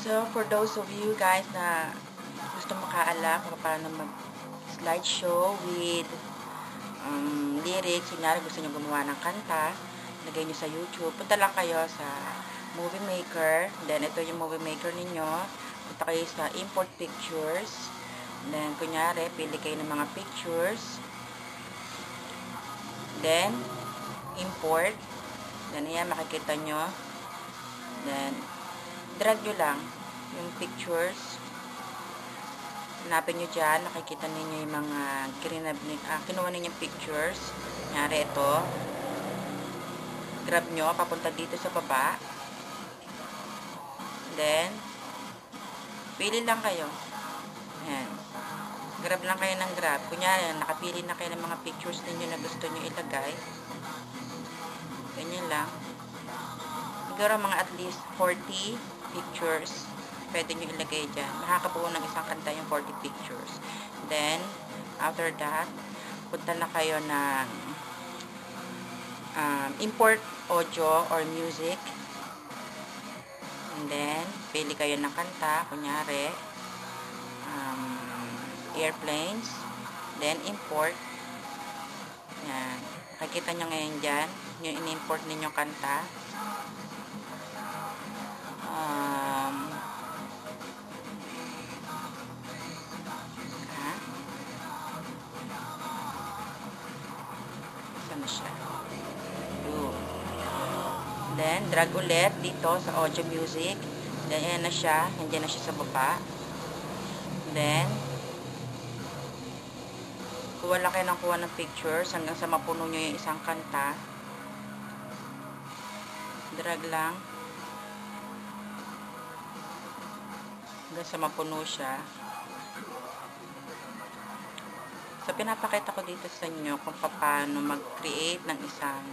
So, for those of you guys na gusto makaalam kung paano mag-slideshow with lyrics, kunyari gusto nyo gumawa ng kanta, lagay nyo sa YouTube, punta lang kayo sa Movie Maker. Then, ito yung Movie Maker ninyo. Punta kayo sa Import Pictures. Then, kunyari, pili kayo ng mga pictures. Then, import. Then, ayan, makikita nyo. Then, drag nyo lang yung pictures. Hanapin nyo dyan. Nakikita ninyo yung mga kinuha ninyo pictures. Kunyari, ito. Grab nyo, papunta dito sa baba. Then, pili lang kayo. Ayan. Grab lang kayo ng grab. Kunyari, nakapili na kayo ng mga pictures ninyo na gusto nyo ilagay. Ganyan lang. Siguro mga at least 40 pictures pwede nyo ilagay dyan. Makakabuo ng isang kanta yung 40 pictures. Then, after that, punta na kayo ng import audio or music. And then, pili kayo ng kanta. Kunyari, airplanes. Then, import. Yan. Nakikita nyo ngayon dyan, yung in-import ninyong kanta. Saan siya? Then, drag ulit dito sa audio music. Then, ayan na siya. Nandiyan na siya sa baba. Then, kuha lang kayo ng kuha ng pictures hanggang sa mapuno nyo yung isang kanta. Drag lang. Hanggang sa mapuno siya. So, pinapakita ko dito sa inyo kung paano mag-create ng isang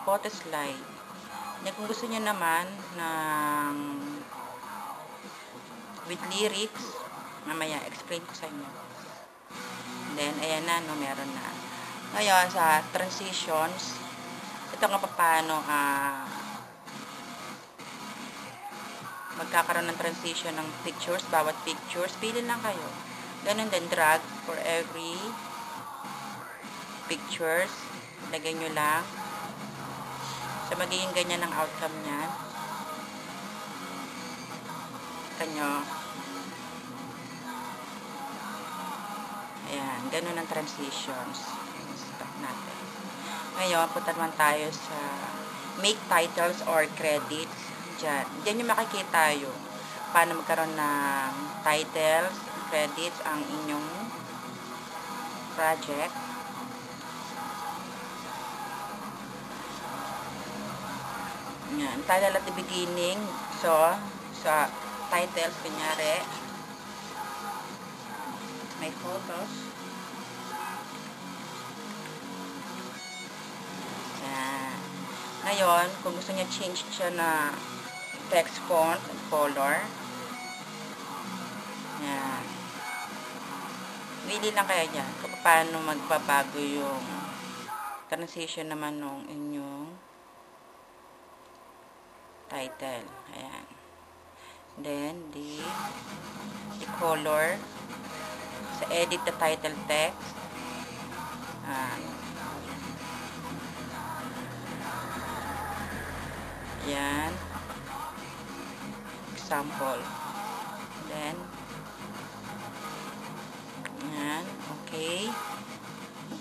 photo slide. Then, kung gusto niyo naman ng with lyrics, mamaya explain ko sa inyo. Then, ayan na, no, meron na. Ngayon, sa transitions, ito nga paano magkakaroon ng transition ng pictures, bawat pictures, pili lang kayo. Ganun din, drag for every pictures. Lagay nyo lang. So, magiging ganyan ang outcome niya. Kanyo. Ayan, ganun ang transitions. Stop natin. Ngayon, punta naman tayo sa make titles or credits. Diyan. Diyan yung makikita yung paano magkaroon ng titles, credits ang inyong project. Yan. Title at the beginning. So, sa titles, kunyari, may photos. Yan. Ngayon, kung gusto niya change siya na text font and color. Yan. Pili lang kayo dyan kung paano magbabago yung transition naman ng inyong title. Ayan. Then, the color. Sa edit the title text. Yan. Example. Then, yan. Okay.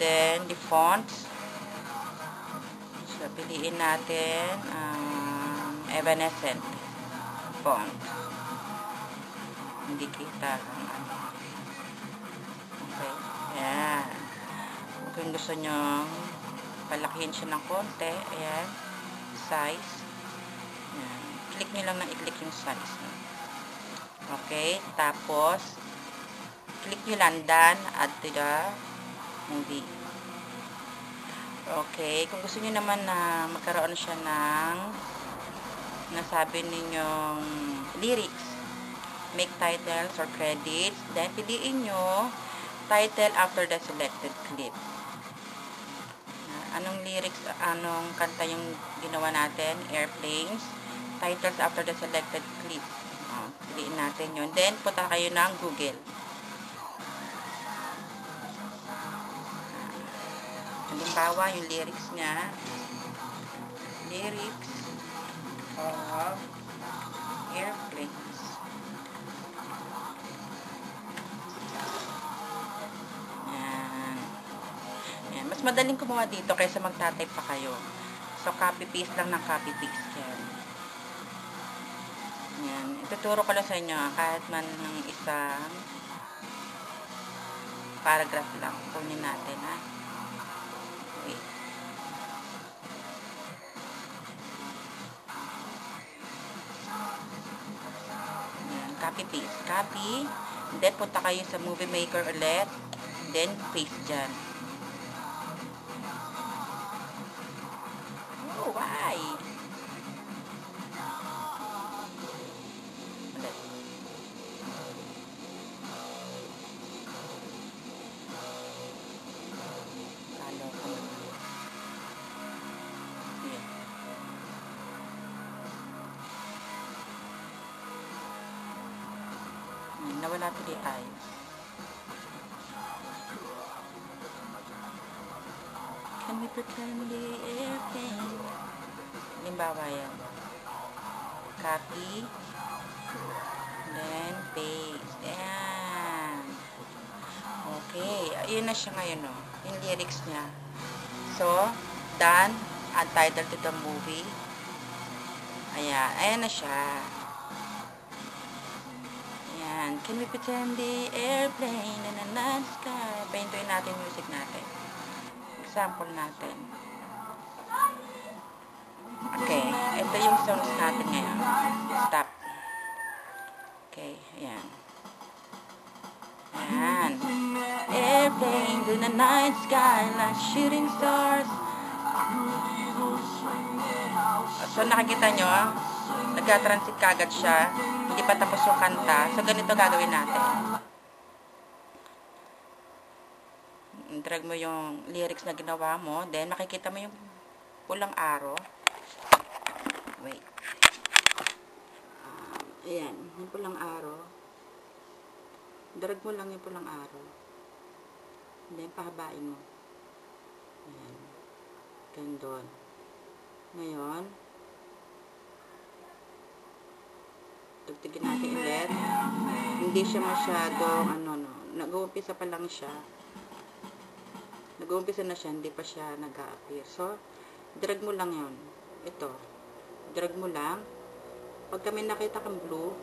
Then, the fonts. So, piliin natin Evanescent font. Hindi kita ang ano. Okay. Ayan. Kung gusto nyo palakihin siya ng konti, ayan. Size. Ayan. Click nyo lang na i-click yung size. Okay. Tapos, click nyo lang done, add to the movie. Okay. Kung gusto nyo naman na magkaroon siya ng nasabi ninyong lyrics, make titles or credits, then piliin nyo title after the selected clip. Anong lyrics, anong kanta yung ginawa natin? Airplanes. titles after the selected clip. Piliin natin yun. Then, punta kayo ng Google. Halimbawa, yung lyrics niya. Lyrics of airplanes. Yan. Yan. Mas madaling kumuha dito kaysa magtatype pa kayo. So, copy-paste lang ng copy-paste yan. Yan. Ituturo ko lang sa inyo kahit man ng isang paragraph lang. Kunin natin, ha? Wait. Yan. Copy-paste. Copy. Then, punta kayo sa Movie Maker ulit. Then, paste dyan. Oh, why? Ulit. Kalo ko naman. Yan. Nawala tuloy tayo. Can we pretend the airplane? Halimbawa yan. Copy. Then, paste. Ayan. Okay. Ayun na siya ngayon, no? Yung lyrics niya. So, done. Add title to the movie. Ayan. Ayan na siya. Ayan. Can we pretend the airplane in the night sky? Paintuin natin yung music natin. Example natin. Okay. Ito yung songs natin ngayon. Stop. Okay. Ayan. Ayan. Airplane in the night sky like shooting stars. So, nakikita nyo, nag-transit kagad siya. Hindi pa tapos yung kanta. So, ganito gagawin natin. Drag mo yung lyrics na ginawa mo. Then, makikita mo yung pulang arrow. Wait. Ayan. Yung pulang arrow. Drag mo lang yung pulang arrow. Then, pahabain mo. Ayan. Gandun. Ngayon, tugtugin natin ulit. Hindi siya masyadong, nag-uumpisa pa lang siya. Nag-uumpisa na siya, hindi pa siya nag-a-appear. So, drag mo lang yun. Ito. Drag mo lang. Pag kami nakita kang blue,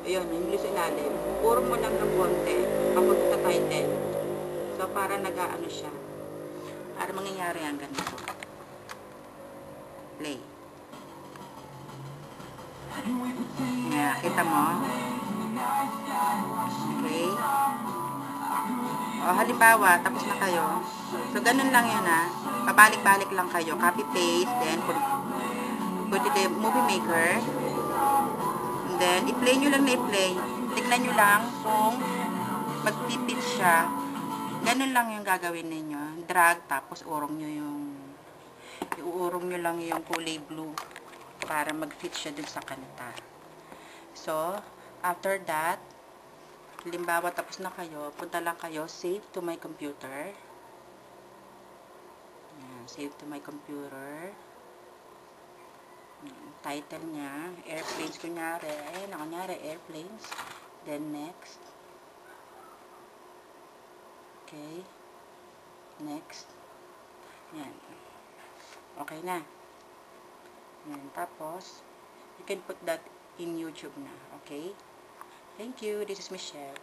ayun, yung blue sa ilalim, puro mo lang ng konti, papunta sa title. So, para nag-aano siya. Para mangyayari ang ganito. Play. Yeah, kita mo? Okay. O, halimbawa, tapos na kayo. So, ganun lang yun, ha. Pabalik-balik lang kayo. Copy-paste, then, put it in Movie Maker. And then, i-play nyo lang na i-play. Tignan nyo lang kung mag-pipit siya. Ganun lang yung gagawin ninyo. Drag, tapos urong nyo iuurong nyo lang yung kulay blue para mag-fit siya dun sa kanta. So, after that, halimbawa tapos na kayo, punta lang kayo, save to my computer. Ayan, save to my computer. Ayan, title niya, airplanes kunyari. Ayan, kunyari, airplanes. Then, next. Okay. Next. Ayan. Okay na. Ayan, tapos, you can put that in YouTube na. Okay? Thank you. This is Michelle.